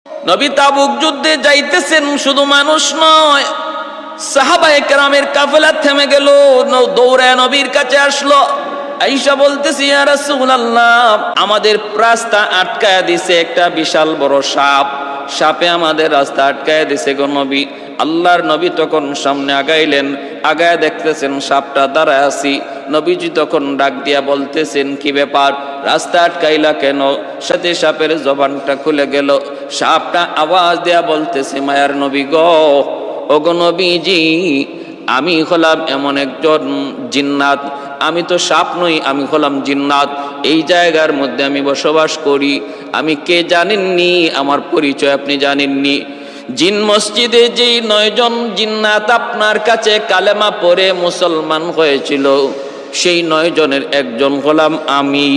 নবী তাবুক যুদ্ধে যাইতেছেন, শুধু মানুষ নয়, সাহাবায়ে কেরামের কাফেলা থেমে গেল, দৌড়ায় নবীর কাছে আসলো। আয়েশা বলতেছি, ইয়া রাসূলুল্লাহ, আমাদের রাস্তা আটকায় দিছে একটা বিশাল বড় সাপ, সাপে আমাদের রাস্তা আটকায় দিছে গো নবী। আল্লাহর নবী তখন সামনে আগাইলেন, আগায় দেখতেছেন সাপটা দাঁড়ায় আছি। নবীজি তখন ডাক দিয়া বলতেছেন, কি ব্যাপার, রাস্তা আটকাইলা কেন? সাথে সাপের জবানটা খুলে গেল। সাপটা আওয়াজ দেয়া বলতেছে, মায়ার নবী গো, ওগো নবীজি, আমি হলাম এমন একজন জিন্নাত, আমি তো সাপ নই, আমি হলাম জিন্নাত। এই জায়গার মধ্যে আমি বসবাস করি। আমি কে জানেননি? আমার পরিচয় আপনি জানেননি? জিন মসজিদে যেই 9 জন জিন্নাত আপনার কাছে কালেমা পড়ে মুসলমান হয়েছিল, সেই 9 জনের একজন হলাম আমি।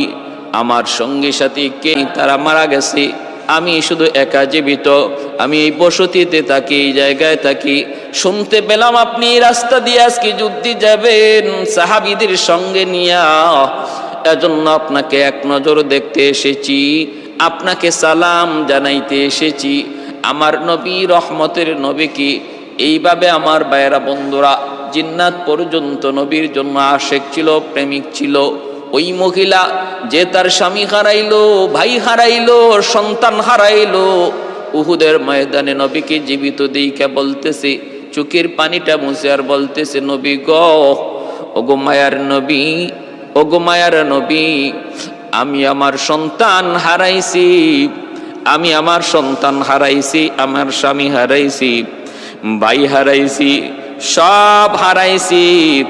আমার সঙ্গী সাথী কে, তারা মারা গেছে, আমি শুধু একা জীবিত। আমি এই বসতিতে থাকি, এই জায়গায় থাকি। শুনতে পেলাম আপনি রাস্তা দিয়ে আজকে যুদ্ধে যাবেন সাহাবীদের সঙ্গে নিয়া, এজন্য আপনাকে এক নজর দেখতে এসেছি, আপনাকে সালাম জানাইতে এসেছি। আমার নবী রহমতের নবী কি এইভাবে আমার ভাইয়েরা বন্ধুরা জিন্নাত পর্যন্ত নবীর জন্য আশেক ছিল, প্রেমিক ছিল। ওই মহিলা যে তার স্বামী হারাইলো, ভাই হারাইলো, সন্তান হারাইলো, উহুদের ময়দানে নবীকে জীবিত দেইখা বলতেছে, চোখের পানিটা মুছে আর বলতেছে, নবী গো, ওগো মায়ার নবী, ওগো মায়ার নবী, আমি আমার সন্তান হারাইছি, আমি আমার সন্তান হারাইছি, আমার স্বামী হারাইছি, ভাই হারাইছি, সব হারাইছি,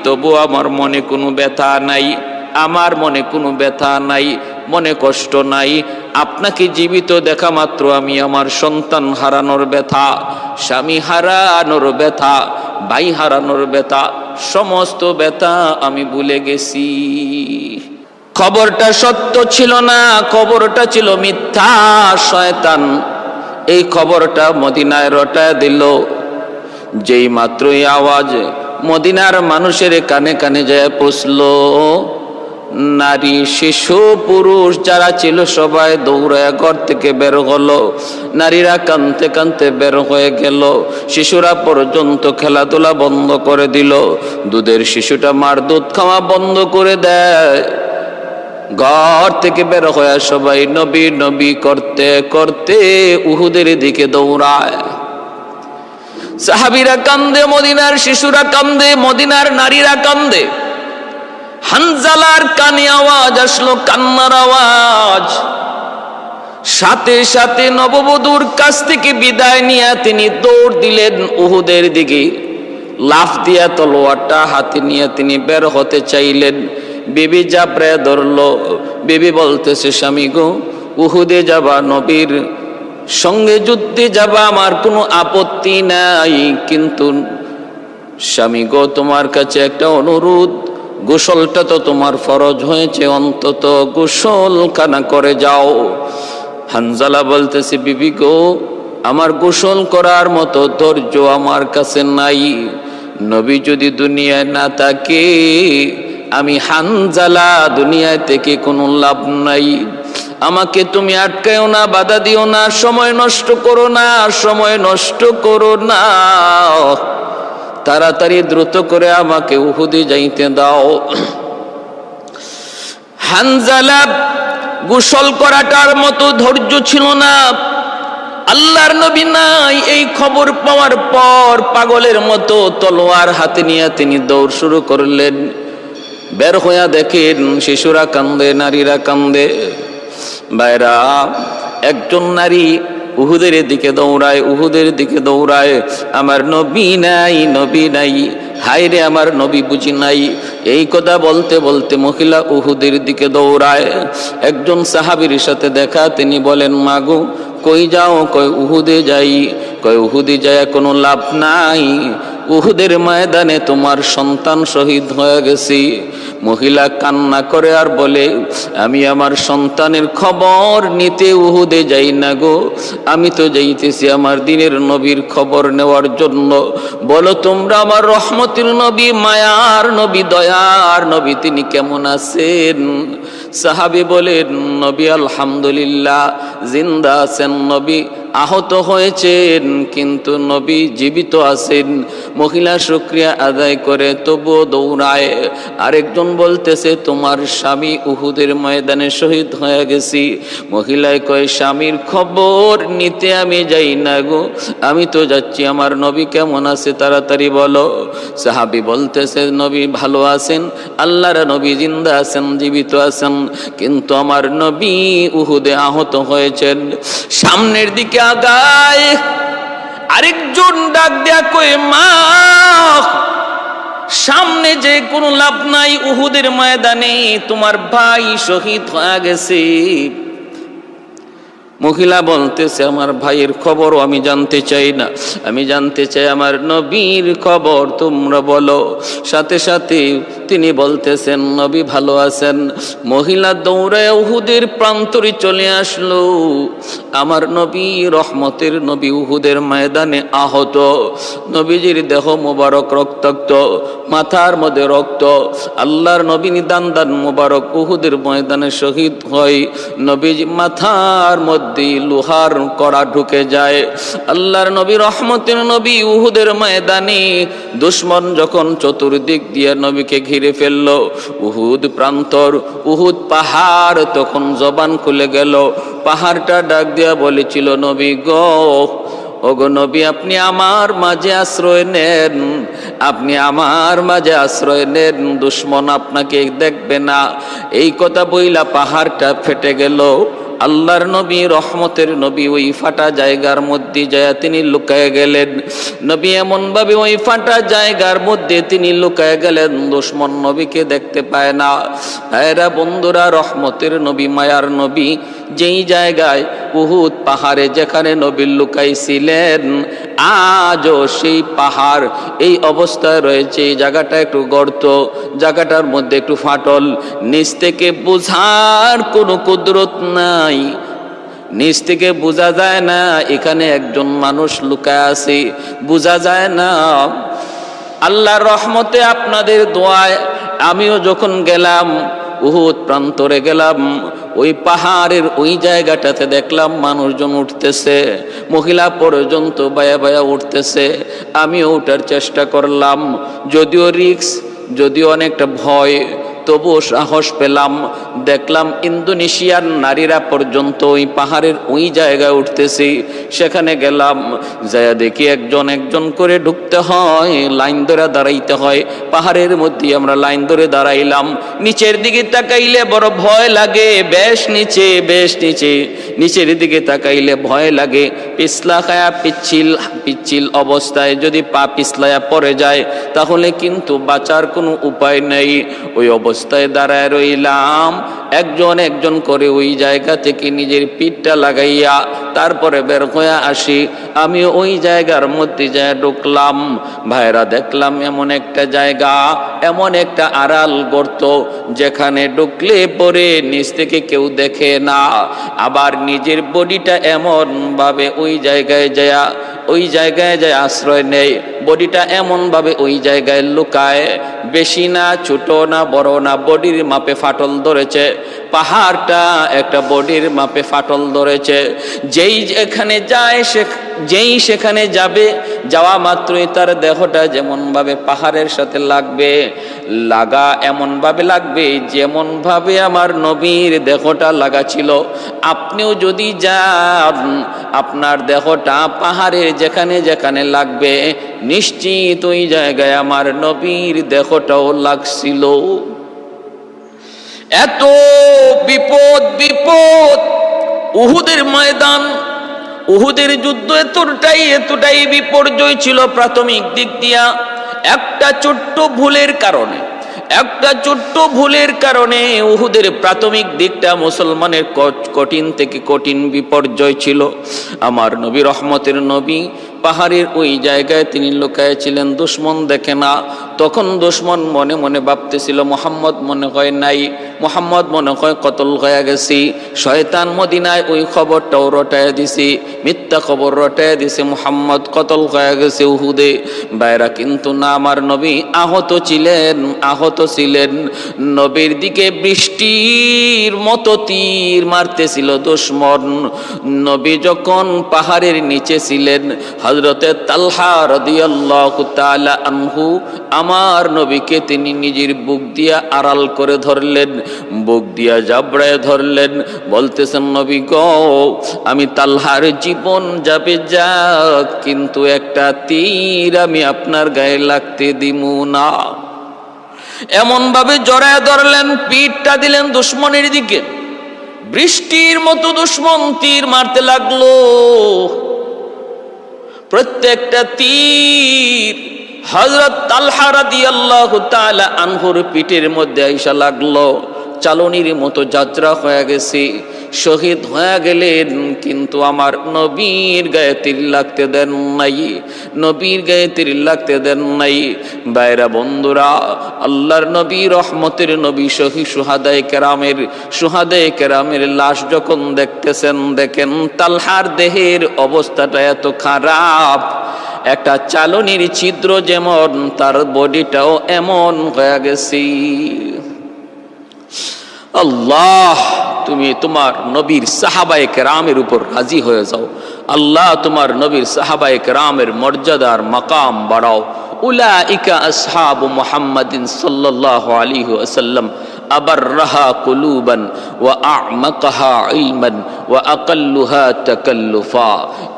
তবু আমার মনে কোনো ব্যথা নাই, আমার মনে কোনো ব্যথা নাই, মনে কষ্ট নাই। আপনাকে জীবিত দেখা মাত্র আমি আমার সন্তান হারানোর ব্যথা, স্বামী হারানোর ব্যথা, ভাই হারানোর ব্যথা, সমস্ত ব্যথা আমি ভুলে গেছি। খবরটা সত্য ছিল না, খবরটা ছিল মিথ্যা। শয়তান এই খবরটা মদিনায় রটায় দিল। যেই মাত্রই আওয়াজ মদিনার মানুষের কানে কানে যায় পৌঁছলো, নারী, শিশু, পুরুষ যারা ছিল সবাই দৌড়ায় ঘর থেকে বের হলো। নারীরা কাঁদতে কাঁদতে বের হয়ে গেল, শিশুরা পর্যন্ত খেলাধুলা বন্ধ করে দিল। দুধের শিশুটা মার দুধ খাওয়া বন্ধ করে দেয়। ঘর থেকে বের হয়ে সবাই নবী নবী করতে করতে উহুদের দিকে দৌড়ায়। সাহাবীরা কান্দে, মদিনার শিশুরা কান্দে, মদিনার নারীরা কান্দে। হানজালার কানে আওয়াজ আসলো, কান্নার আওয়াজ। সাথে সাথে নববধূর কাছ থেকে বিদায় নিয়ে তিনি দৌড় দিলেন উহুদের দিকে। লাফ দিয়া তলোয়ারটা হাতে নিয়ে তিনি বের হতে চাইলেন। বিবি জাবরে ধরলো। বিবি বলতেছে, স্বামী গো, উহুদে যাবা, নবীর সঙ্গে যুদ্ধে যাবা, আমার কোনো আপত্তি নাই, কিন্তু স্বামী গো, তোমার কাছে একটা অনুরোধ, গোসলটা তো তোমার ফরজ হয়েছে, অন্তত গোসলখানা করে যাও। হানজালা বলতেছে, বিবি গো, আমার গোসল করার মতো ধৈর্য আমার কাছে নাই। নবী যদি দুনিয়ায় না থাকে, আমি হানজালা দুনিয়া থেকে কোনো লাভ নাই। আমাকে তুমি আটকায়ও না, বাধা দিও না, সময় নষ্ট করো না, সময় নষ্ট করো না, তাড়াতাড়ি দ্রুত করে আমাকে উহুদে যাইতে দাও। হানজালা গোসল করাটার মতো ধৈর্য ছিল না। আল্লাহর নবী নাই এই খবর পাওয়ার পর পাগলের মতো তলোয়ার হাতে নিয়ে তিনি দৌড় শুরু করলেন। বের হইয়া দেখেন শিশুরা কান্দে, নারীরা কান্দে। ভাইরা, একজন নারী উহুদের দিকে দৌড়ায়, উহুদের দিকে দৌড়ায়, আমার নবী নাই, নবী নাই, হায় রে আমার নবী বুঝি নাই। এই কথা বলতে বলতে মহিলা উহুদের দিকে দৌড়ায়। একজন সাহাবীর সাথে দেখা, তিনি বলেন, মাগো কই যাও? কই উহুদে যাই। কই উহুদে যায় কোনো লাভ নাই, উহুদের ময়দানে তোমার সন্তান শহীদ হয়ে গেছে। মহিলা কান্না করে আর বলে, আমি আমার সন্তানের খবর নিতে উহুদে যাই না গো, আমি তো যাইতেছি আমার দিনের নবীর খবর নেওয়ার জন্য। বলো তোমরা আমার রহমতের নবী, মায়ার নবী, দয়ার নবী তিনি কেমন আছেন? সাহাবী বলেন, নবী আলহামদুলিল্লাহ জিন্দা আছেন, নবী আহত হয়েছেন কিন্তু নবী জীবিত আছেন। মহিলা শুকরিয়া আদায় করে তবুও দৌড়ায়। আরেকজন বলতেছে তোমার স্বামী উহুদের ময়দানে শহীদ হয়ে গেছি। মহিলায় কয় স্বামীর খবর নিতে আমি যাই না গো, আমি তো যাচ্ছি, আমার নবী কেমন আছে তাড়াতাড়ি বলো। সাহাবী বলতেছে নবী ভালো আছেন, আল্লাহর নবী জিন্দা আছেন, জীবিত আছেন, কিন্তু আমার নবী উহুদে আহত হয়েছেন। সামনের দিকে আগায়, আরেকজন ডাক দেয়া কয় মা সামনে যে কোনো লাভ নাই, উহুদের ময়দানে তোমার ভাই শহীদ হয়ে গেছে। মহিলা বলতেছে আমার ভাইয়ের খবরও আমি জানতে চাই না, আমি জানতে চাই আমার নবীর খবর তোমরা বলো। সাথে সাথে তিনি বলতেছেন নবী ভালো আছেন। মহিলা দৌড়ায় উহুদের প্রান্তরে চলে আসলো। আমার নবী রহমতের নবী উহুদের ময়দানে আহত। নবীজির দেহ মোবারক রক্তাক্ত, মাথার মধ্যে রক্ত। আল্লাহর নবী দান দান মোবারক উহুদের ময়দানে শহীদ হয়। নবীজি মাথার মধ্যে লোহার কড়া ঢুকে যায়। আল্লাহর নবী রহমতের নবী উহুদের ময়দানে দুশমন যখন চতুর্দিক দিয়ে নবীকে ঘিরে ফেলল, উহুদ প্রান্তর, উহুদ পাহাড় তখন জবান খুলে গেল। পাহাড়টা ডাক দিয়া বলেছিল নবী গো, ওগো নবী আপনি আমার মাঝে আশ্রয় নেন, আপনি আমার মাঝে আশ্রয় নেন, দুশমন আপনাকে দেখবে না। এই কথা বইলা পাহাড়টা ফেটে গেল। আল্লাহর নবী রহমতের নবী ওই ফাটা জায়গার মধ্যে যায় তিনি লুকায় গেলেন। নবী এমন ভাবে ওই ফাটা জায়গার মধ্যে তিনি লুকায় গেলেন, দুশমন নবীকে দেখতে পায় না। ভাইরা বন্ধুরা, রহমতের নবী মায়ার নবী যেই জায়গায় উহুদ পাহাড়ে যেখানে নবী লুকাইছিলেন, আজও সেই পাহাড় এই অবস্থায় রয়েছে। এই জায়গাটা একটু গর্ত, জায়গাটার মধ্যে একটু ফাটল, নিচ থেকে বোঝার কোনো কুদরত নাই, নিচ থেকে বোঝা যায় না এখানে একজন মানুষ লুকায় আছে, বোঝা যায় না। আল্লাহর রহমতে আপনাদের দোয়ায় আমিও যখন গেলাম উহুদ প্রান্তরে গেলাম, ওই পাহাড়ের ওই জায়গাটাতে দেখলাম মানুষজন উঠতেছে, মহিলা পর্যন্ত বায়া বায়া উঠতেছে। আমিও ওঠার চেষ্টা করলাম, যদিও রিস্ক, যদিও অনেকটা ভয়, তবুও সাহস পেলাম। দেখলাম ইন্দোনেশিয়ার নারীরা পর্যন্ত ওই পাহাড়ের ওই জায়গায় উঠতেছি। সেখানে গেলাম, যায় দেখি একজন একজন করে ঢুকতে হয়, লাইন ধরে দাঁড়াইতে হয়। পাহাড়ের মধ্যে আমরা লাইন ধরে দাঁড়াইলাম। নিচের দিকে তাকাইলে বড় ভয় লাগে, বেশ নিচে, বেশ নিচে, নিচের দিকে তাকাইলে ভয় লাগে। পিছলা খায়া পিচ্ছিল পিচ্ছিল অবস্থায় যদি পা পিছলায়া পড়ে যায় তাহলে কিন্তু বাঁচার কোনো উপায় নেই। ওই অবস্থায় দাঁড়ায় রইলাম, একজন একজন করে ওই জায়গা থেকে নিজের পিঠটা লাগাইয়া তারপরে বের হয়ে আসি। আমি ওই জায়গার মধ্যে যায় ঢুকলাম। ভাইরা দেখলাম এমন একটা জায়গা, এমন একটা আড়াল গর্ত, যেখানে ঢুকলে পরে নিচ থেকে কেউ দেখে না। আবার নিজের বডিটা এমন ভাবে ওই জায়গায় যায় আশ্রয় নেই, বডিটা এমন ভাবে ওই জায়গায় লুকায়। বেশি না, ছোট না, বড় না, বডির মাপে ফাটল ধরেছে। পাহাড়টা একটা বডির মাপে ফাটল ধরেছে। যেই যেখানে যায় যেই সেখানে যাবে, যাওয়া মাত্রই তার দেহটা যেমন ভাবে পাহাড়ের সাথে লাগা এমন ভাবে লাগবে যেমন ভাবে আমার নবীর দেহটা লাগা ছিল। আপনিও যদি যান, আপনার দেহটা পাহাড়ের যেখানে যেখানে লাগবে, নিশ্চিত ওই জায়গায় আমার নবীর দেহটাও লাগছিল। এত বিপদ বিপদ, উহুদের ময়দান, উহুদের যুদ্ধ এতটাই বিপর্যয় ছিল প্রাথমিক দিক দিয়া। একটা ছোট্ট ভুলের কারণে উহুদের প্রাথমিক দিকটা মুসলমানের কঠিন থেকে কঠিন বিপর্যয় ছিল। আমার নবী রহমতের নবী পাহাড়ের ওই জায়গায় তিনি লুকায় ছিলেন, দুশমন দেখে না। তখন দুশমন মনে মনে ভাবতেছিল মোহাম্মদ মনে হয় নাই, মুহাম্মদ মনে হয় কতল হয়ে গেছি। শয়তান মদিনায় ওই খবরটাও রটায় দিছি, মিথ্যা খবর রটায় দিছে মুহাম্মদ কতল হয়ে গেছে উহুদে। বাইরা কিন্তু না, আমার নবী আহত ছিলেন। নবীর দিকে বৃষ্টির মতো তীর মারতেছিল দুশমন। নবী যখন পাহাড়ের নিচে ছিলেন, হযরতে তালহা রাদিয়াল্লাহু তাআলা আনহু আমার নবীকে তিনি নিজের বুক দিয়া আড়াল করে ধরলেন, বুক দিয়া জাবড়ায় ধরলেন, বলতেছেন নবী গো, আমি তালহার জীবন যাবে যাক, কিন্তু একটা তীর আমি আপনার গায়ে লাগতে দিমু না। এমন ভাবে জড়ায় ধরলেন, পিঠটা দিলেন দুশমনের দিকে। বৃষ্টির মতো দুশমন তীর মারতে লাগলো। প্রত্যেকটা তীর হযরত তালহা রাদিয়াল্লাহু তাআলা আনহুর পিঠের মধ্যে আইসা লাগলো। চালনির মতো যাত্রা হয়ে গেছে, শহীদ হয়ে গেলেন, কিন্তু আমার নবীর গায়ে তীর লাগতে দেন নাই, নবীর গায়ে তীর লাগতে দেন নাই। বাইরা বন্ধুরা, আল্লাহর নবী, রহমতের নবী, শহীদ সুহাদায়ে কেরামের লাশ যখন দেখতেছেন, দেখেন তালহার দেহের অবস্থাটা এত খারাপ, একটা চালনির ছিদ্র যেমন, তার বডিটাও এমন হয়ে গেছে। আল্লাহ, তুমি তোমার নবীর সাহাবায়ে কেরামের উপর রাজি হয়ে যাও। আল্লাহ, তোমার নবীর সাহাবায়ে কেরামের মর্যাদার মাকাম বাড়াও। উলাইকা আসহাবু মুহাম্মাদিন সাল্লাল্লাহু আলাইহি ওয়াসাল্লাম আবাররাহা কুলুবান ওয়া আ'মাকাহা ইলমান ওয়া আকাল্লুহা তাকাল্লুফা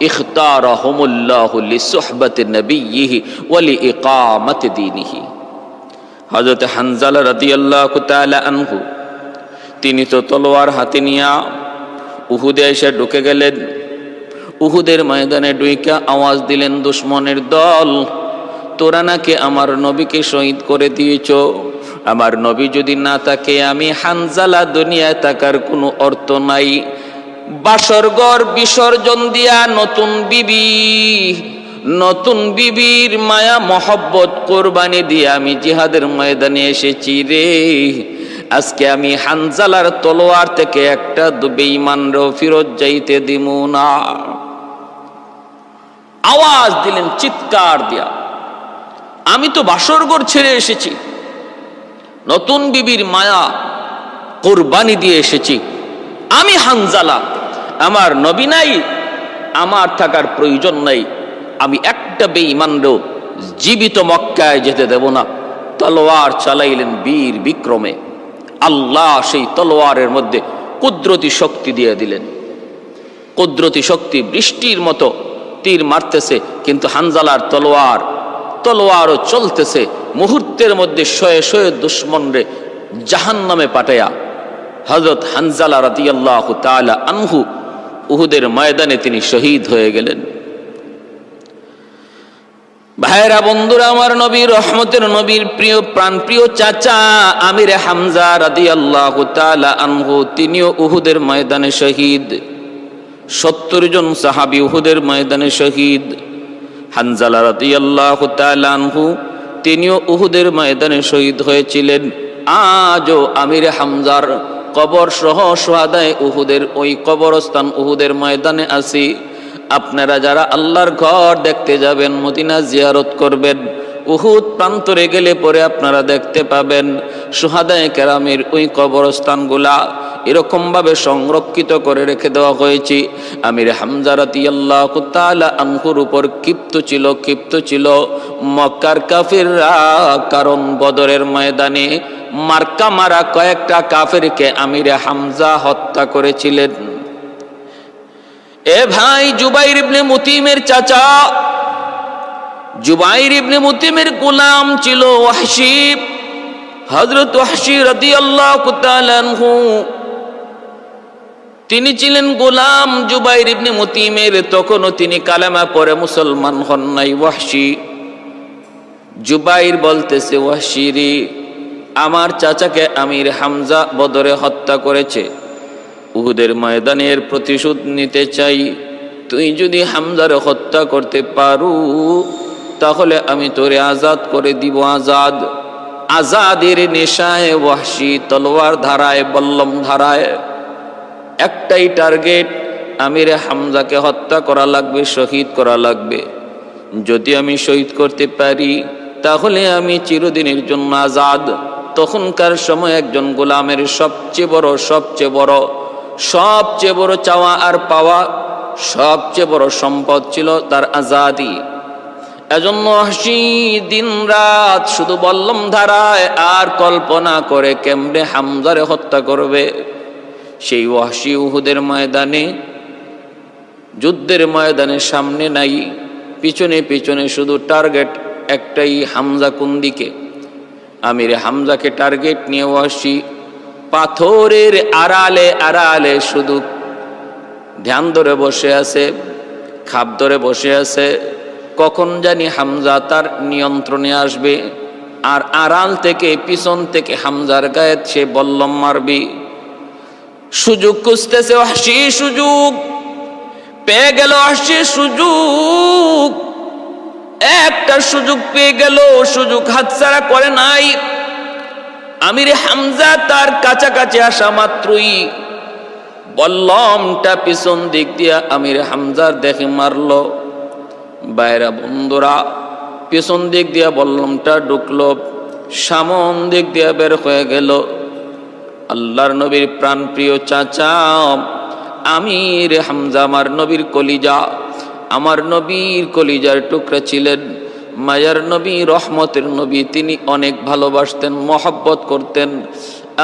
ইখতারাহুমুল্লাহু লিসুহবাতি নবিয়্যিহি ওয়া লিইকামাতি দীনিহি। হযরত হানজালা রাদিয়াল্লাহু তাআলা আনহু, তিনি তো তলোয়ার হাতে নিয়া উহুদে এসে ঢুকে গেলেন। উহুদের ময়দানে ডুইকা আওয়াজ দিলেন, দুশমনের দল, তোরা নাকি আমার নবীকে শহীদ করে দিয়েছ। আমার নবী যদি না থাকে, আমি হানজালা দুনিয়ায় থাকার কোনো অর্থ নাই। বাসরঘর বিসর্জন দিয়া নতুন বিবির মায়া মহব্বত কোরবানি দিয়ে আমি জিহাদের ময়দানে এসেছি রে। আজকে আমি হানজালার তলোয়ার থেকে একটা বেঈমানরও ফিরত যাইতে দিমু না। আওয়াজ দিলেন চিৎকার দিয়া, আমি তো বাসরঘর ছেড়ে এসেছি, নতুন বিবির মায়া কোরবানি দিয়ে এসেছি। আমি হানজালা, আমার নবী নাই, আমার থাকার প্রয়োজন নাই। আমি একটা বেঈমানরও জীবিত মক্কায় যেতে দেব না। তলোয়ার চালাইলেন বীর বিক্রমে। আল্লাহ সেই তলোয়ারের মধ্যে কুদরতি শক্তি দিয়ে দিলেন। কুদরতি শক্তি, বৃষ্টির মতো তীর মারতেছে, কিন্তু হানজালার তলোয়ারও চলতেছে। মুহূর্তের মধ্যে শয়ে শয়ে দুশমনরে জাহান্নামে পাঠায়া হযরত হানজালা রাদিয়াল্লাহু তাআলা আনহু উহুদের ময়দানে তিনি শহীদ হয়ে গেলেন। ভাইরা বন্ধুরা, আমার নবী, রহমতের নবীর প্রিয় প্রাণপ্রিয় চাচা আমির হামজা রাদিয়াল্লাহু তাআলা আনহু, তিনিও উহুদের ময়দানে শহীদ। 70 জন সাহাবী উহুদের ময়দানে শহীদ। হানজালা রাদিয়াল্লাহু তাআলা আনহু, তিনিও উহুদের ময়দানে শহীদ হয়েছিলেন। আজও আমির হামজার কবর সহ শুহাদায়ে উহুদের ওই কবরস্থান উহুদের ময়দানে আছে। আপনারা যারা আল্লাহর ঘর দেখতে যাবেন, মদিনা জিয়ারত করবেন, উহুদ প্রান্তরে গেলে পরে আপনারা দেখতে পাবেন শুহাদায়ে কেরামের ওই কবরস্থানগুলা এরকম ভাবে সংরক্ষিত করে রেখে দেওয়া হয়েছে। আমির হামজা রাদিয়াল্লাহু তাআলা আনহুর উপর ক্ষিপ্ত ছিল মক্কার কাফিররা, কারণ বদরের ময়দানে মার্কা মারা কয়েকটা কাফেরকে আমির হামজা হত্যা করেছিলেন। এ ভাই, জুবাইর ইবনে মুতিমের চাচা, জুবাইর ইবনে মুতিমের গোলাম ছিল ওয়াহশী। হযরত ওয়াহশী রাদিয়াল্লাহু তাআলা আনহু, তিনি ছিলেন গোলাম জুবাইর ইবনে মুতিমের। তখনও তিনি কালেমা পড়ে মুসলমান হন নাই ওয়াহশী। জুবাইর বলতেছে, ওয়াহশী রে, আমার চাচাকে আমির হামজা বদরে হত্যা করেছে, উহুদের ময়দানের প্রতিশোধ নিতে চাই। তুই যদি হামজারে হত্যা করতে পারু, তাহলে আমি তোরে আজাদ করে দিব। আজাদ আজাদের নেশায় ওয়াহশী তলোয়ার ধারায়, বল্লম ধারায়। একটাই টার্গেট, আমিরে হামজাকে হত্যা করা লাগবে, শহীদ করা লাগবে। যদি আমি শহীদ করতে পারি তাহলে আমি চিরদিনের জন্য আজাদ। তখনকার সময় একজন গোলামের সবচেয়ে বড় চাওয়া আর পাওয়া, সবচেয়ে বড় সম্পদ ছিল তার আজাদি। এজন্য ওয়াহশী দিন রাত শুধু বল্লম ধারায় আর কল্পনা করে কেমনে হামজারে হত্যা করবে। সেই ওয়াহশী উহুদের ময়দানে, যুদ্ধের ময়দানে সামনে নাই, পিছনে পিছনে শুধু টার্গেট একটাই, হামজা কোন দিকে। আমিরে হামজাকে টার্গেট নিয়ে ওয়াহশী পাথরের আড়ালে আড়ালে শুধু ধ্যান ধরে বসে আছে, খাপ ধরে বসে আছে। কখন জানি হামজা তার নিয়ন্ত্রণে আসবে, আর আড়াল থেকে পিছন থেকে হামজার গায়ে সে বল্লম মারবি। সুযোগ খুঁজতেছে ওয়াহশী, সুযোগ পেয়ে গেল ওয়াহশী, সুযোগ, একটা সুযোগ পেয়ে গেল, সুযোগ হাতছাড়া করে নাই। আমিরে হামজা তার কাছাকাছি আসা মাত্রই বল্লমটা পিছন দিক দিয়া আমিরে হামজার দেখে মারলো। বাইরা বন্ধুরা, পিছন দিক দিয়া বল্লমটা ঢুকলো, সামন দিক দিয়া বের হয়ে গেল। আল্লাহর নবীর প্রাণ প্রিয় চাচা আমিরে হামজা আমার নবীর কলিজা, আমার নবীর কলিজার টুকরা ছিলেন। মায়ার নবী, রহমতের নবী, তিনি অনেক ভালোবাসতেন, মহব্বত করতেন।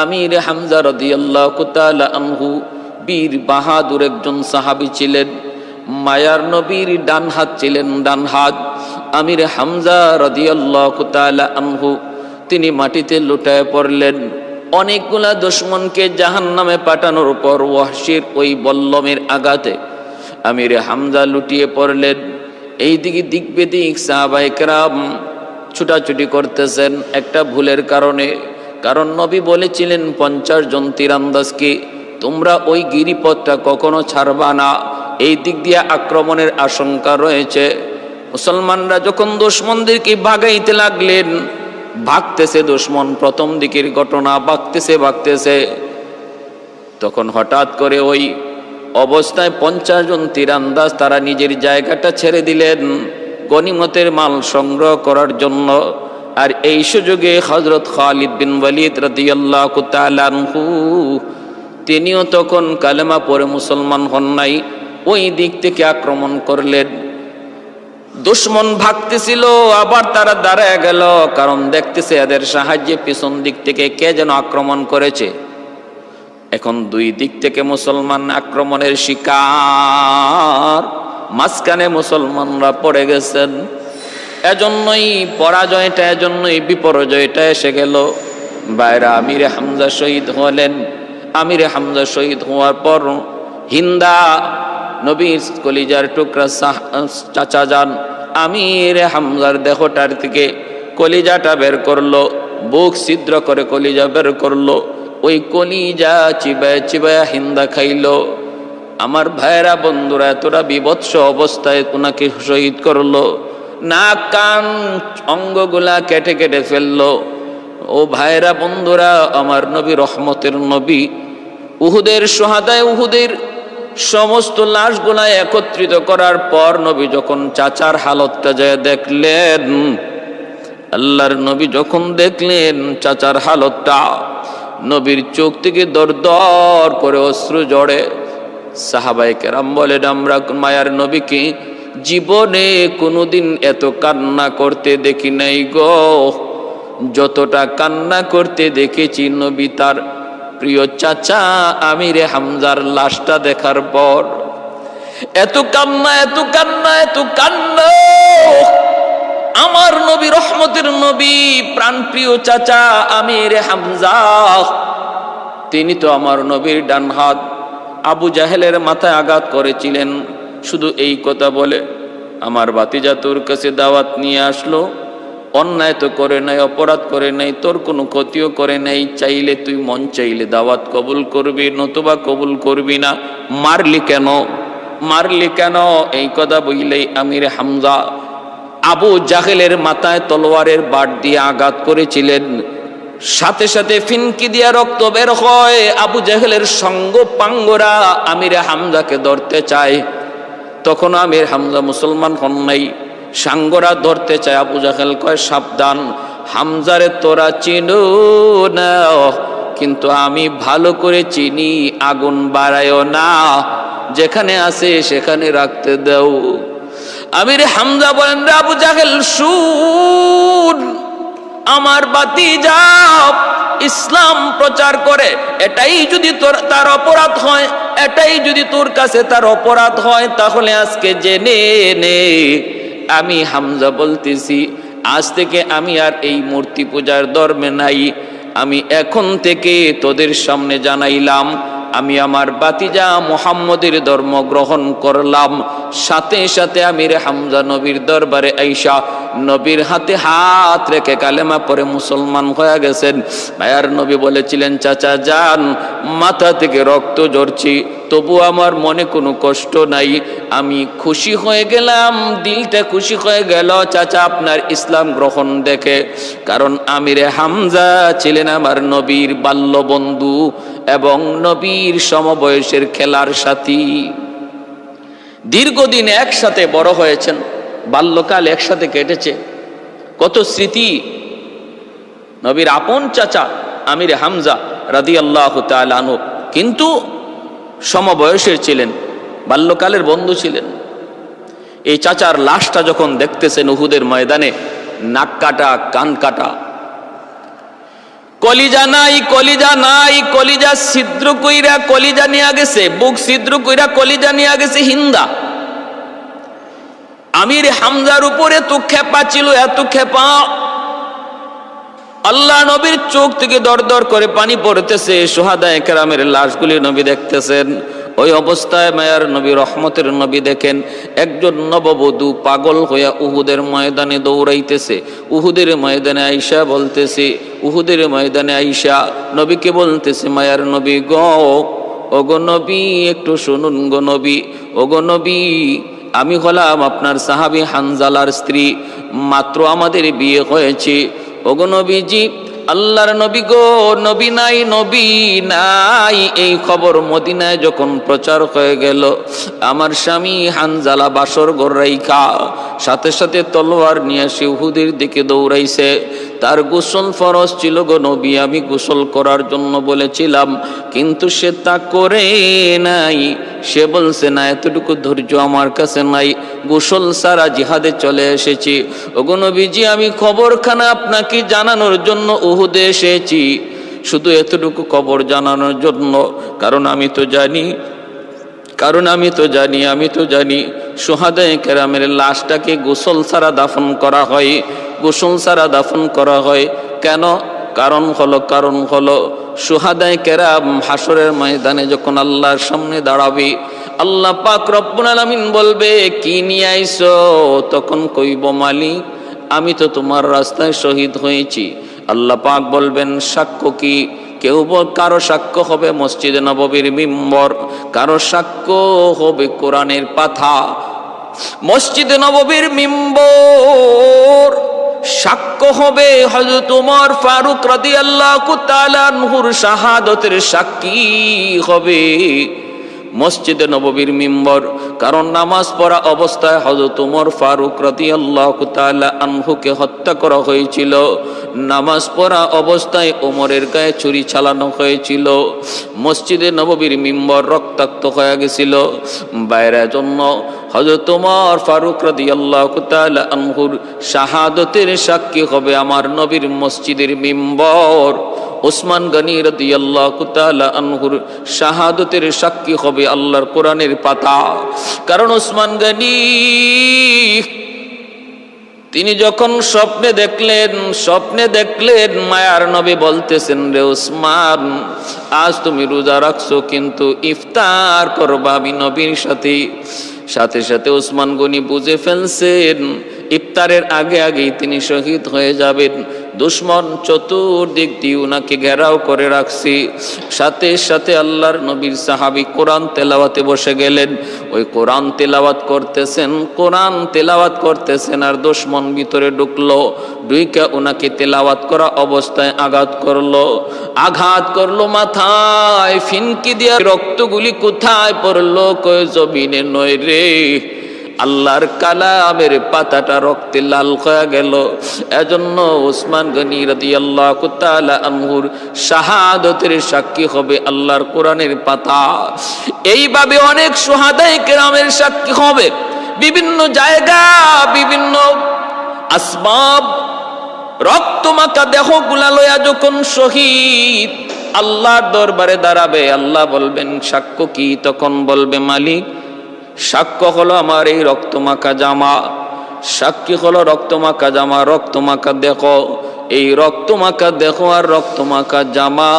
আমিরে হামজা রাদিয়াল্লাহু তাআলা আনহু বীর বাহাদুর একজন সাহাবী ছিলেন। মায়ার নবীর ডান হাত ছিলেন, ডান হাত। আমিরে হামজা রাদিয়াল্লাহু তাআলা আনহু তিনি মাটিতে লুটায় পড়লেন। অনেকগুলা দুশমনকে জাহান্নামে পাঠানোর পর ওয়াহশীর ওই বল্লমের আঘাতে আমিরে হামজা লুটিয়ে পড়লেন। এইদিকে দিক বেদিক সাহাবায়ে কেরাম ছুটাছুটি করতেছেন একটা ভুলের কারণে। কারণ নবী বলেছিলেন 50 জন তীরন্দাজকে তোমরা ওই গিরিপথটা কখনো ছাড়বা না, এই দিক দিয়ে আক্রমণের আশঙ্কা রয়েছে। মুসলমানরা যখন দুশমনদেরকে ভাগাইতে লাগলেন, ভাগতেছে দুশমন, প্রথম দিকের ঘটনা, ভাগতেছে, তখন হঠাৎ করে ওই অবস্থায় 50 জন তীরন্দাজ তারা নিজের জায়গাটা ছেড়ে দিলেন গনিমতের মাল সংগ্রহ করার জন্য। আর এই সুযোগে হযরত খালিদ বিন ওয়ালিদ রাদিয়াল্লাহু তাআলা আনহু তিনিও তখন কালেমা পড়ে মুসলমান হন নাই, ওই দিক থেকে আক্রমণ করলেন। দুশমন ভাগতেছিল, আবার তারা দাঁড়ায় গেল, কারণ দেখতেছে এদের সাহায্যে পিছন দিক থেকে কে যেন আক্রমণ করেছে। এখন দুই দিক থেকে মুসলমান আক্রমণের শিকার, মাঝখানে মুসলমানরা পড়ে গেছেন। এজন্যই পরাজয়টা, এজন্যই বিপর্যয়টা এসে গেল। বাইরা আমিরে হামজা শহীদ হলেন। আমিরে হামজা শহীদ হওয়ার পর হিন্দা নবীর কলিজার টুকরা চাচা যান আমিরে হামজার দেহটার থেকে কলিজাটা বের করলো, বুক ছিদ্র করে কলিজা বের করলো। ওই কলিজা চিবায় চিবায় হিন্দা খাইলো। আমার ভাইরা বন্ধুরা, এতটা বিভৎস অবস্থায় ওনাকে শহীদ করলো, নাক কান অঙ্গগুলা কেটে কেটে ফেললো। ও ভাইরা বন্ধুরা, আমার নবী, রহমতের নবী, উহুদের শহাদায়ে উহুদের সমস্ত লাশগুলা একত্রিত করার পর নবী যখন চাচার হালতটা যায় দেখলেন, আল্লাহর নবী যখন দেখলেন চাচার হালতটা, নবীর চোখ থেকে দর দর করে অশ্রু জড়ে। সাহাবায়ে কেরাম বলেন, আমরা মায়ার নবীকে জীবনে কোনোদিন এত কান্না করতে দেখি নাই গো, যতটা কান্না করতে দেখেছি নবী তার প্রিয় চাচা আমিরে হামজার লাশটা দেখার পর। এত কান্না, এত কান্না, এত কান্না। আমার নবী, রহমতের নবী, প্রাণপ্রিয় চাচা আমিরে হামজা, তিনি তো আমার নবীর ডান হাত। আবু জাহেলের মাথায় আঘাত করেছিলেন, শুধু এই কথা বলে আমার ভাতিজা তোর কাছে দাওয়াত নিয়ে আসলো, অন্যায় তো করে নাই, অপরাধ করে নাই, তোর কোনো ক্ষতিও করে নাই, চাইলে তুই মন চাইলে দাওয়াত কবুল করবি, নতুবা কবুল করবি না। মারলি কেন, মারলি কেন? এই কথা বললেই আমিরে হামজা আবু জাহেলের মাথায় তলোয়ারের বাট দিয়ে আঘাত করেছিলেন। সাথে সাথে ফিনকি দিয়া রক্ত বের হয়। আবু জেহেলের সঙ্গ পাঙ্গরা আমিরে হামজাকে ধরতে চায়, তখন আমির হামজা মুসলমান হন নাই। সাঙ্গরা ধরতে চায়, আবু জেহেল কয় সাবধান, হামজারে তোরা চিনো না, কিন্তু আমি ভালো করে চিনি, আগুন বাড়ায়ও না, যেখানে আছে সেখানে রাখতে দাও। আমির হামজা বলেন, রে আবু জেহেল শুন, আমার ভাতিজা ইসলাম প্রচার করে, এটাই যদি তার অপরাধ হয়, এটাই যদি তোর কাছে তার অপরাধ হয়, তাহলে আজকে জেনে নে আমি হামজা বলতেছি, আজ থেকে আমি আর এই মূর্তি পূজার ধর্মে নাই। আমি এখন থেকে তোদের সামনে জানাইলাম, আমি আমার ভাতিজা মুহাম্মদের ধর্ম গ্রহণ করলাম। সাথে সাথে আমির হামজা নবীর দরবারে আইসা নবীর হাতে হাত রেখে কালেমা পরে মুসলমান হয়ে গেছেন। মায়ার নবী বলেছিলেন, চাচা যান, মাথা থেকে রক্ত ঝরছি, তবু আমার মনে কোনো কষ্ট নাই, আমি খুশি হয়ে গেলাম, দিলটা খুশি হয়ে গেল চাচা আপনার ইসলাম গ্রহণ দেখে। কারণ আমিরে হামজা ছিলেন আমার নবীর বাল্য বন্ধু এবং নবীর সমবয়সের খেলার সাথী। দীর্ঘদিন একসাথে বড় হয়েছেন, বাল্যকাল একসাথে কেটেছে, কত স্মৃতি। নবীর আপন চাচা আমিরে হামজা রাদিয়াল্লাহু তাআলা আনহু কিন্তু সমবয়সের ছিলেন, বাল্যকালের বন্ধু ছিলেন। এই চাচার লাশটা যখন দেখতেছেন উহুদের ময়দানে, নাক কাটা, কান কাটা, কলিজা নাই, কলিজা নাই, কলিজা ছিদ্র কইরা কলিজা নিয়ে গেছে, বুক ছিদ্র কইরা কলিজা নিয়ে গেছে হিন্দা। আমির হামজার উপরে এত খেপা ছিল, এত খেপা, আল্লাহ নবীর চোখ থেকে দর দর করে পানি পড়তেছে। শুহাদায়ে কেরামের লাশগুলি নবী দেখতেছেন। ওই অবস্থায় মায়ার নবী রহমতের নবী দেখেন একজন নববধূ পাগল হইয়া উহুদের ময়দানে দৌড়াইতেছে। উহুদের ময়দানে আইসা বলতেছে, উহুদের ময়দানে আইসা নবীকে বলতেছে, মায়ার নবী গো, ওগো নবী একটু শুনুন গো নবী, ওগো নবী আমি হলাম আপনার সাহাবী হানজালার স্ত্রী, মাত্র আমাদের বিয়ে হয়েছে। ওগো নবীজি, আল্লাহর নবী গো, নবী নাই, নবী নাই। এই খবর মদিনায় যখন প্রচার হয়ে গেল, আমার স্বামী হানজালা বাসর ঘর রাইখা সাথে সাথে তলোয়ার নিয়ে সে উহুদের দিকে দৌড়াইছে। তার গোসল ফরজ ছিল গো নবী, আমি গোসল করার জন্য বলেছিলাম, কিন্তু সে তা করে নাই। সে বলছে না, এতটুকু ধৈর্য আমার কাছে নাই, গোসল সারা জিহাদে চলে এসেছি। ওগো নবীজি, আমি খবরখানা আপনাকে জানানোর জন্য উহুদে এসেছি, শুধু এতটুকু খবর জানানোর জন্য। কারণ আমি তো জানি শুহাদায়ে কেরামের লাশটাকে গোসল ছাড়া দাফন করা হয়, গোসল ছাড়া দাফন করা হয়। কেন? কারণ হলো শুহাদায়ে কেরাম হাসরের ময়দানে যখন আল্লাহর সামনে দাঁড়াবে, আল্লাহ পাক রব্বুল আলামিন বলবে, কি নিয়ে আইছো? তখন কইব, মালিক আমি তো তোমার রাস্তায় শহীদ হয়েছি। আল্লাহ পাক বলবেন, সাক্ষ্য কি? কারো সাক্ষ্য হবে মসজিদে নববীর মিম্বর, কারো সাক্ষ্য হবে কোরআনের পাতা। মসজিদে নববীর মিম্বর সাক্ষ্য হবে হযরত ওমর ফারুক রাদিয়াল্লাহু তাআলা আনহুর শাহাদাতের সাক্ষী হবে মসজিদে নববীর মিম্বর। কারণ নামাজ পড়া অবস্থায় হযরত ওমর ফারুক রাদিয়াল্লাহু তাআলা আনহুকে হত্যা করা হয়েছিল। নামাজ পড়া অবস্থায় ওমরের গায়ে ছুরি চালানো হয়েছিল। মসজিদে নববীর মিম্বর রক্তাক্ত হয়ে গেছিল। বাইরের জন্য হযরত ওমর ফারুক রাদিয়াল্লাহু তাআলা আনহুর শাহাদাতের সাক্ষী হবে আমার নবীর মসজিদের মিম্বর। ওসমান গনি রাদিয়াল্লাহু তাআলা আনহুর শাহাদাতের সাক্ষী হবে আল্লাহর কোরআনের পাতা। কারণ ওসমান গনি তিনি যখন স্বপ্নে দেখলেন মায়ার নবী বলতেছেন, রে ওসমান, আজ তুমি রোজা রাখছো কিন্তু ইফতার করবা আমি নবীর সাথে সাথে ওসমান গনি বুঝে ফেলছেন ইফতারের আগেই তিনি শহীদ হয়ে যাবেন। দুশ্মন চতুর্দিক দিয়ে উনাকে ঘেরাও করে রাখছি। সাথে সাথে আল্লাহর নবীর সাহাবী কোরআন তেলাওয়াতে বসে গেলেন। ওই কোরআন তেলাওয়াত করতেছেন আর দুশ্মন ভিতরে ঢুকলো। ঢুইকা উনাকে তেলাওয়াত করা অবস্থায় আঘাত করলো মাথায়, ফিনকি দিয়া রক্তগুলি কোথায় পড়লো? কই জমিনে নয় রে, আল্লাহর কালামের পাতাটা রক্তে লাল হয়ে গেল। এজন্য উসমান গনি রাদিয়াল্লাহু তাআলা আনহুর শাহাদাতের সাক্ষী হবে আল্লাহর কোরআনের পাতা। এইভাবে অনেক শুহাদায়ে কেরামের সাক্ষী হবে। বিভিন্ন জায়গা, বিভিন্ন আসবাব, রক্তমাখা দেহগুলা লয়া যখন শহীদ আল্লাহর দরবারে দাঁড়াবে, আল্লাহ বলবেন সাক্ষ্য কি? তখন বলবে মালিক, সাক্ষ্য হলো আমার এই রক্তমাখা জামা, সাক্ষী হলো রক্তমাখা জামা, রক্তমাখা দেখো। এই রক্তমাখা দেখো আর রক্তমাখা জামা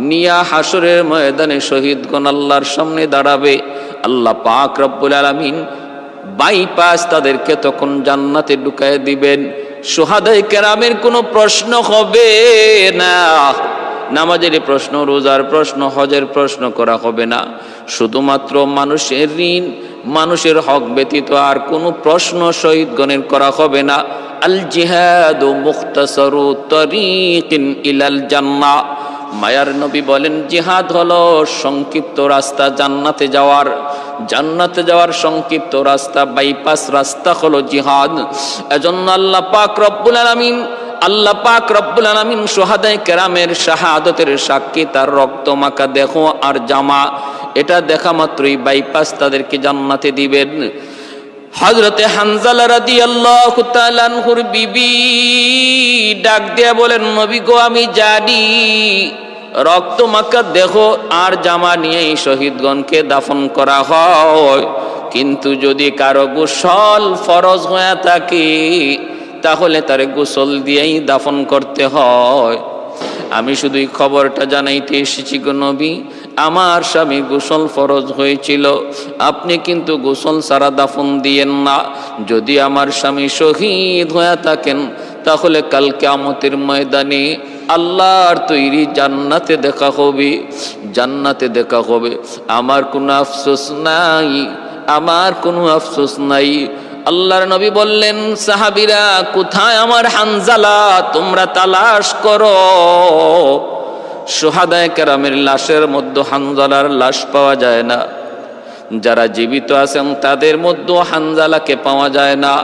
নিয়া হাসরের ময়দানে শহীদগণ আল্লাহর সামনে দাঁড়াবে। আল্লাহ পাক রব্বুল আলামিন বাইপাস তাদেরকে তখন জান্নাতে ঢুকায় দিবেন। শুহাদায়ে কেরামের কোনো প্রশ্ন হবে না, নামাজের প্রশ্ন, রোজার প্রশ্ন, হজের প্রশ্ন করা হবে না। শুধুমাত্র মানুষের ঋণ, মানুষের হক ব্যতীত আর কোনো প্রশ্ন শহীদগণের করা হবে না। আল জিহাদু মুখতাসারু তরিকিন ইলাল জান্নাহ। মায়ার নবী বলেন জিহাদ হলো সংক্ষিপ্ত রাস্তা জান্নাতে যাওয়ার সংক্ষিপ্ত রাস্তা, বাইপাস রাস্তা হলো জিহাদ। এজন্য আল্লাহ পাক রব্বুল আলামিন শুহাদায়ে কেরামের শাহাদাতের সাক্ষী, তার রক্তমাখা দেখো আর জামা, এটা দেখা মাত্রই বাইপাস তাদেরকে জান্নাতে দিবেন। হযরতে হানজালা রাদিয়াল্লাহু তাআলা আনহুর বিবি ডাক দিয়া বলেন নবী গো, আমি জানি রক্তমাখা দেখো আর জামা নিয়েই শহীদগণকে দাফন করা হয়, কিন্তু যদি কারো গোসল ফরজ হয়ে থাকে তাহলে তারে গোসল দিয়েই দাফন করতে হয়। আমি শুধুই খবরটা জানাইতে এসেছি গো নবী, আমার স্বামী গোসল ফরজ হয়েছিল, আপনি কিন্তু গোসল ছাড়া দাফন দিয়েন না। যদি আমার স্বামী শহীদ হয়ে থাকেন তাহলে কাল কিয়ামতের ময়দানে আল্লাহর তৈরি জান্নাতে দেখা হবে। আমার কোনো আফসোস নাই। আল্লাহর নবী বললেন সাহাবীরা, কোথায় আমার হানজালা? তোমরা তালাশ করো। শুহাদায়ে কেরামের লাশের মধ্যে হানজালার লাশ পাওয়া যায় না, যারা জীবিত আছেন তাদের মধ্যে হানজালাকে পাওয়া যায় না।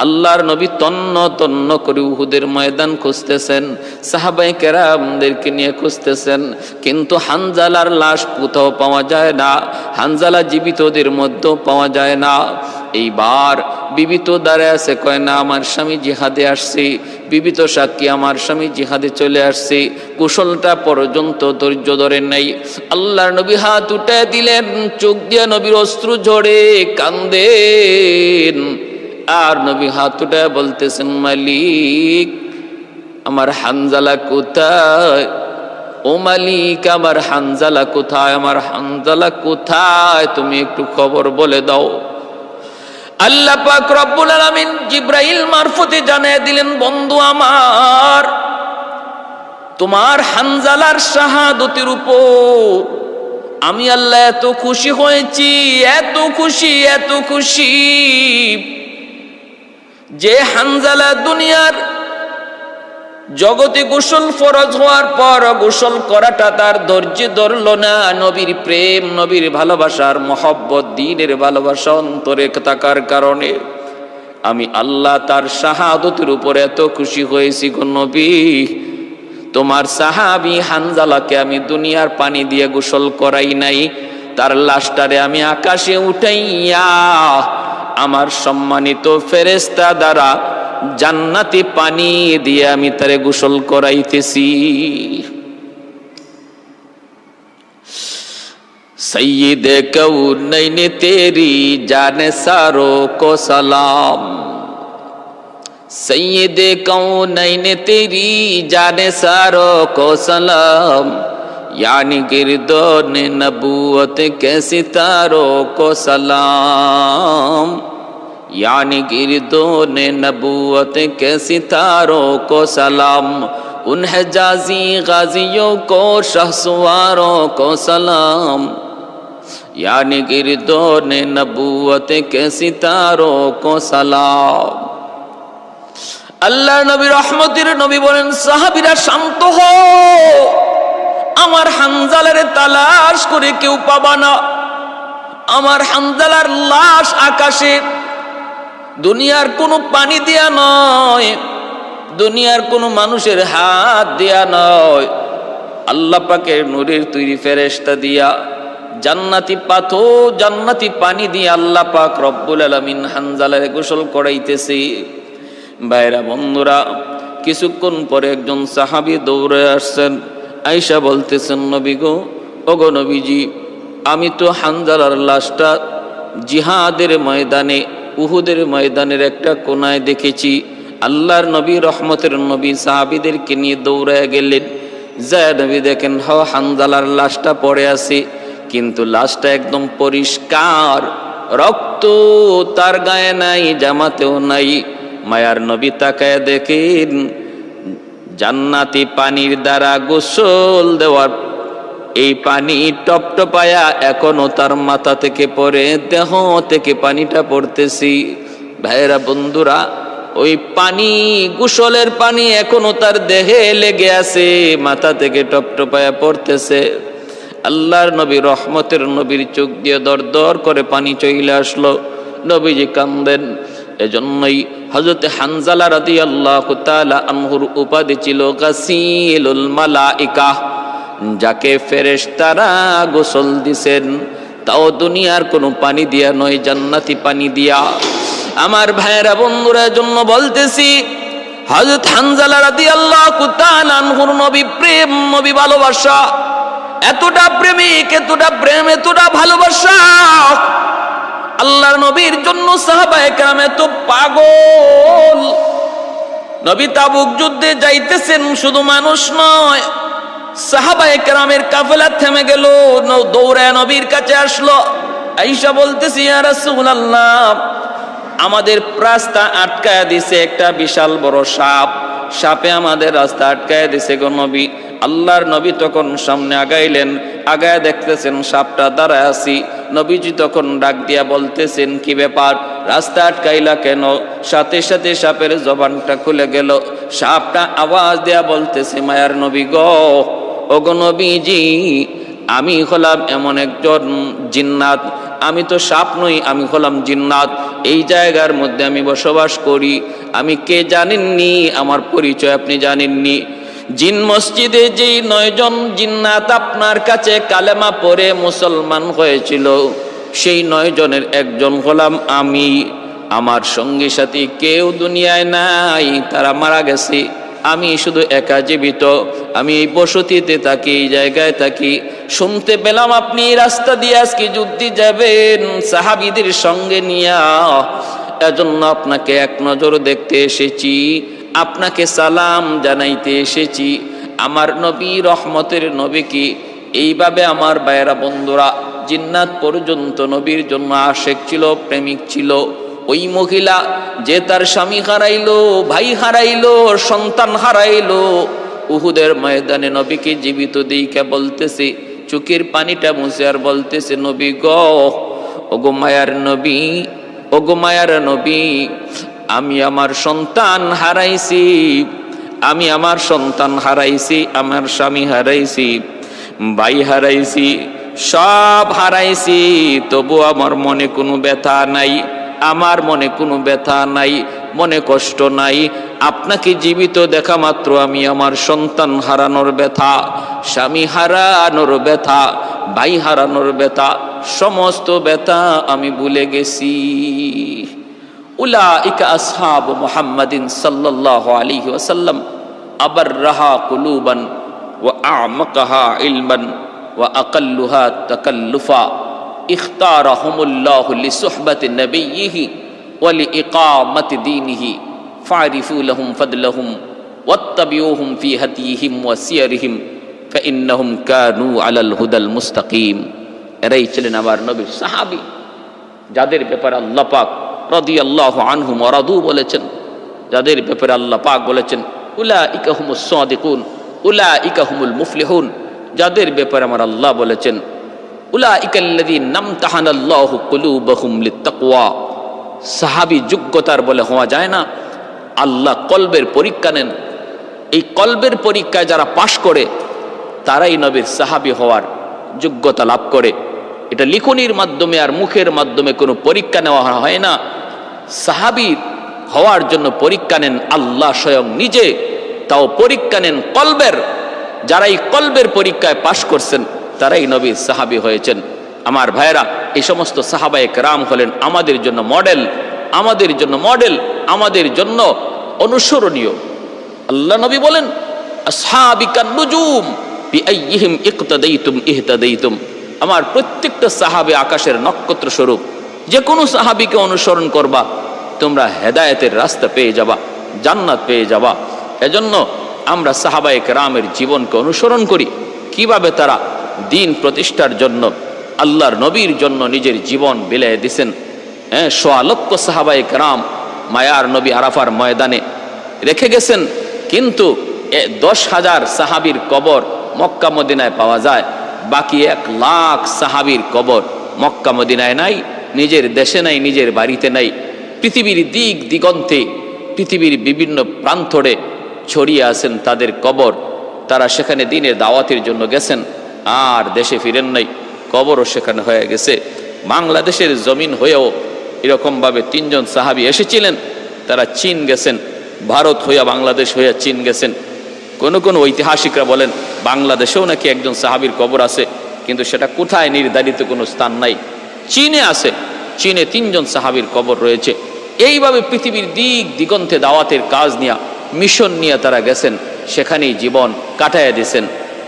আল্লাহর নবী তন্ন তন্ন করে উহুদের ময়দান খুঁজতেছেন, সাহাবায়ে কেরামদেরকে নিয়ে খুঁজতেছেন, কিন্তু হানজালার লাশ কোথাও পাওয়া যায় না, হানজালা জীবিতদের মধ্যেও পাওয়া যায় না। এইবার বিবিত দাঁড়ায় আছে, কয় না আমার স্বামী জিহাদে আসছে, বিবিত সাক্ষী আমার স্বামী জিহাদে চলে আসছে। কুশলটা পর্যন্ত ধৈর্য ধরে নাই। আল্লাহর নবী হাত উঠায় দিলেন, চোখ দিয়া নবীর অশ্রু ঝরে কান্দেন। আর নবী হাত উঠায় বলতেছেন মালিক আমার হানজালা কোথায়? ও মালিক আমার হানজালা কোথায়? তুমি একটু খবর বলে দাও। আল্লাহ পাক রব্বুল আলামিন জিবরাইল মারফতে জানিয়ে দিলেন, বন্ধু আমার, তোমার হানজালার শাহাদাতের উপর আমি আল্লাহ এত খুশি হয়েছি, এত খুশি যে হানজালা দুনিয়ার জগতে গোসল ফরজ হওয়ার পর গোসল করাটা তার ধৈর্য ধরল না। নবীর প্রেম, নবীর ভালোবাসার মহব্বত, দ্বীনের ভালোবাসা অন্তরে থাকার কারণে আমি আল্লাহ তার শাহাদাতের উপর এত খুশি হয়েছি গো নবী। তোমার সাহাবী হানজালাকে আমি দুনিয়ার পানি দিয়ে গোসল করাই নাই, তার লাশটারে আমি আকাশে উঠাইয়া আমার সম্মানিত ফেরেশতা দ্বারা জান্নাতি পানি দিয়ে আমি তারে গোসল করাইতেছি। সৈয়দে কৌনৈন তেরি জানে সারো কো সালাম, সৈয়দে কৌনৈন তেরি জানে সারো কো সালাম, यानी गिरदोन नबूवत के सितारों को सलाम, यानी गिरदोने नबूवत के सितारों को सलाम, उन हिजाजी गाजियों को शहसवारों को सलाम। यानी गिरदोने नबूवत के सितारों को सलाम। আল্লাহর নবী রহমতের নবী বলেন, সাহাবীরা শান্ত হও, আমার হানজালার তালাশ করে কেউ পাবা না। আমার হানজালার লাশ আকাশে, দুনিয়ার কোনো পানি দিয়া নয়, দুনিয়ার কোনো মানুষের হাত দিয়া নয়, আল্লাহ পাকের নূরের তৈরি ফেরেশতা দিয়া, জান্নাতি পাথর জান্নাতি পানি দিয়ে আল্লাহ পাক রব্বুল আলামিন হানজালারে গোসল করাইতেছে। ভাইরা বন্ধুরা, কিছুক্ষণ পরে একজন সাহাবী দৌড়ে আসছেন, আয়েশা বলতেছেন, নবী গো, ওগো নবীজি, আমি তো হানজালার লাশটা জিহাদের ময়দানে, উহুদের ময়দানের একটা কোনায় দেখেছি। আল্লাহর নবী রহমতের নবী সাহাবীদেরকে নিয়ে দৌড়ায় গেলেন। যায় নবী দেখেন হানজালার লাশটা পড়ে আছে, কিন্তু লাশটা একদম পরিষ্কার, রক্ত তার গায়ে নাই, জামাতেও নাই। মায়ার নবী তাকায় দেখেন জান্নাতি পানির দ্বারা গোসল দেওয়ার এই পানি টপটপায়া এখনো তার মাথা থেকে পড়ে, দেহ থেকে পানিটা পড়তেছি। ভাইরা বন্ধুরা, ওই পানি, গোসলের পানি এখনো তার দেহে লেগে আছে, মাথা থেকে টপটপায়া পড়তেছে। আল্লাহর নবী রহমতের নবীর চোখ দিয়ে দর দর করে পানি চলে আসলো। নবীজি কান্দেন। এজন্যই হযরত হানজালা রাদিয়াল্লাহু তাআলা আনহুর উপাধি ছিল গাসিলুল মালাইকা, যাকে ফেরেশতারা গোসল দিছেন, তাও দুনিয়ার কোনো পানি দিয়া নয়, জান্নাতি পানি দিয়া। আমার ভাইয়েরা বন্ধুরা, জন্য বলতেছি, হযরত হানজালা রাদিয়াল্লাহু তাআলা আনহুর নবী প্রেম, নবী ভালোবাসা, এতটা প্রেমিক, এতটা প্রেম, এতটা ভালোবাসা, আল্লাহর নবীর জন্য সাহাবায়ে কেরাম এত পাগল। নবী তাবুক যুদ্ধে যাইতেছেন, শুধু মানুষ নয়, সাহাবায়ে কেরামের কাফেলা থেমে গেল, দৌড়ায় নবীর কাছে আসলো। আয়েশা বলতেছি, ইয়া রাসূলুল্লাহ, আমাদের রাস্তা আটকায় দিছে একটা বিশাল বড় সাপ, সাপে আমাদের রাস্তা আটকায় দিছে গো নবী। আল্লাহর নবী তখন সামনে আগাইলেন, আগায় দেখতেছেন সাপটা দাঁড়ায় আছি। নবীজি তখন ডাক দিয়া বলতেছেন, কি ব্যাপার, রাস্তা আটকাইলা কেন? সাথে সাথে সাপের জবানটা খুলে গেল। সাপটা আওয়াজ দেয়া বলতেছে, মায়ার নবী গো, ওগো নবীজি, আমি হলাম এমন একজন জিন্নাত, আমি তো সাপ নই, আমি হলাম জিন্নাত, এই জায়গার মধ্যে আমি বসবাস করি। আমি কে জানেননি, আমার পরিচয় আপনি জানেননি। জিন মসজিদে যেই 9 জন জিন্নাত আপনার কাছে কালেমা পড়ে মুসলমান হয়েছিল, সেই 9 জনের একজন হলাম আমি। আমার সঙ্গী সাথী কেউ দুনিয়ায় নাই, তারা মারা গেছে, আমি শুধু একা জীবিত। আমি এই বসতিতে থাকি, এই জায়গায় থাকি। শুনতে পেলাম আপনি রাস্তা দিয়ে আজকে যুদ্ধে যাবেন সাহাবীদের সঙ্গে নিয়া, এজন্য আপনাকে এক নজর দেখতে এসেছি, আপনাকে সালাম জানাইতে এসেছি। আমার নবী রহমতের নবী কি এইভাবে আমার ভাইয়েরা বন্ধুরা জিন্নাত পর্যন্ত নবীর জন্য আশেক ছিল, প্রেমিক ছিল। ওই মহিলা যে তার স্বামী হারাইলো, ভাই হারাইলো, সন্তান হারাইলো, উহুদের ময়দানে নবীকে জীবিত দিকে বলতেছে, চোখের পানিটা মুছে আর বলতেছে, নবী গো, ওগো মায়ার নবী, ওগো মায়ার নবী, আমি আমার সন্তান হারাইছি, আমি আমার সন্তান হারাইছি, আমার স্বামী হারাইছি, ভাই হারাইছি, সব হারাইছি, তবু আমার মনে কোনো ব্যথা নাই, আমার মনে কোনো ব্যথা নাই, মনে কষ্ট নাই। আপনাকে জীবিত দেখা মাত্র আমি আমার সন্তান হারানোর ব্যথা, স্বামী হারানোর ব্যথা, ভাই হারানোর ব্যথা, সমস্ত ব্যথা আমি ভুলে গেছি। উলাইকা আসহাবু মুহাম্মাদিন সাল্লাল্লাহু আলাইহি ওয়াসাল্লাম আবাররাহা কুলুবান ওয়া আ'মাকাহা ইলমান ওয়া আকাল্লুহা তাকাল্লুফা ইখতারাহুমুল্লাহু লিসুহবাতি নাবিয়্যিহি ওয়া লিইকামাতি দীনিহি ফারিফু লাহুম ফাদলাহুম ওয়াত্তাবিউহুম ফি হাদিয়িহিম ওয়া সিয়ারিহিম ফাইন্নাহুম কানু আলাল হুদাল মুস্তাকিম। এরাই ছিলেন আমার নবীর সাহাবী, যাদের ব্যাপারে আল্লাহ পাক রাদিয়াল্লাহু আনহুম ওয়া রাদু বলেছেন, যাদের ব্যাপারে আল্লাহ পাক বলেছেন উলাইকা হুমুস সাদিকুন উলাইকা হুমুল মুফলিহুন, যাদের ব্যাপারে আমার আল্লাহ বলেছেন উলাইকাল্লাযীনা নামতাহানাল্লাহু কুলুবাহুম লিত্তাকওয়া। সাহাবী যোগ্যতার বলে হওয়া যায় না, আল্লাহ কলবের পরীক্ষা নেন। এই কলবের পরীক্ষায় যারা পাশ করে তারাই নবীর সাহাবী হওয়ার যোগ্যতা লাভ করে। এটা লিখনির মাধ্যমে আর মুখের মাধ্যমে কোনো পরীক্ষা নেওয়া হয় না। সাহাবী হওয়ার জন্য পরীক্ষা নেন আল্লাহ স্বয়ং নিজে, তাও পরীক্ষা নেন কলবের। যারা এই কলবের পরীক্ষায় পাশ করছেন তারাই নবীর সাহাবী হয়েছেন। আমার ভাইরা, এই সমস্ত সাহাবায়ে কেরাম হলেন আমাদের জন্য মডেল, আমাদের জন্য মডেল, আমাদের জন্য অনুসরণীয়। আল্লাহ নবী বলেন আসহাবিকান নুজুম বিআইয়িহিম ইকতাদাইতুম ইহতাদাইতুম। আমার প্রত্যেকটা সাহাবে আকাশের নক্ষত্র স্বরূপ, যে কোনো সাহাবিকে অনুসরণ করবা তোমরা হেদায়েতের রাস্তা পেয়ে যাবা, জান্নাত পেয়ে যাবা। এজন্য আমরা সাহাবায়ে কেরামের জীবনকে অনুসরণ করি, কিভাবে তারা দিন প্রতিষ্ঠার জন্য আল্লাহর নবীর জন্য নিজের জীবন বিলিয়ে দিয়েছেন। সোয়া লক্ষ সাহাবায়ে কেরাম মায়ার নবী আরাফার ময়দানে রেখে গেছেন, কিন্তু 10,000 সাহাবীর কবর মক্কা মদিনায় পাওয়া যায়, বাকি 1,00,000 সাহাবীর কবর মক্কা মদিনায় নাই, নিজের দেশে নাই, নিজের বাড়িতে নাই। পৃথিবীর দিক দিগন্তে, পৃথিবীর বিভিন্ন প্রান্তরে ছড়িয়ে আছেন তাদের কবর। তারা সেখানে দিনের দাওয়াতের জন্য গেছেন আর দেশে ফিরেন নাই, কবরও সেখানে হয়ে গেছে। বাংলাদেশের জমিন হয়েও এরকমভাবে 3 জন সাহাবী এসেছিলেন, তারা চীন গেছেন, ভারত হইয়া বাংলাদেশ হইয়া চীন গেছেন। কোন ঐতিহাসিকরা বলেন বাংলাদেশেও নাকি একজন সাহাবীর কবর আছে, কিন্তু সেটা কোথায় নির্ধারিত কোনো স্থান নাই। চীনে আছে, চীনে 3 জন সাহাবীর কবর রয়েছে। এইভাবে পৃথিবীর দিক দিগন্তে দাওয়াতের কাজ নিয়ে, মিশন নিয়ে তারা গেছেন, সেখানেই জীবন কাটাইয়া দিয়েছেন।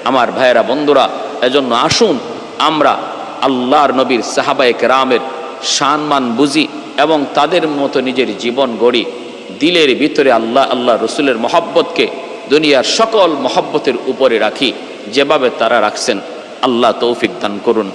আমার ভাইয়েরা, বন্ধুরা, এজন্য আসুন আমরা আল্লাহর নবীর সাহাবায়ে কেরামের সম্মান বুঝি এবং তাদের মতো নিজের জীবন গড়ি। দিলের ভিতরে আল্লাহ রসুলের মহব্বতকে দুনিয়ার সকল মহব্বতের উপরে রাখি, যেভাবে তারা রাখছেন। আল্লাহ তৌফিক দান করুন।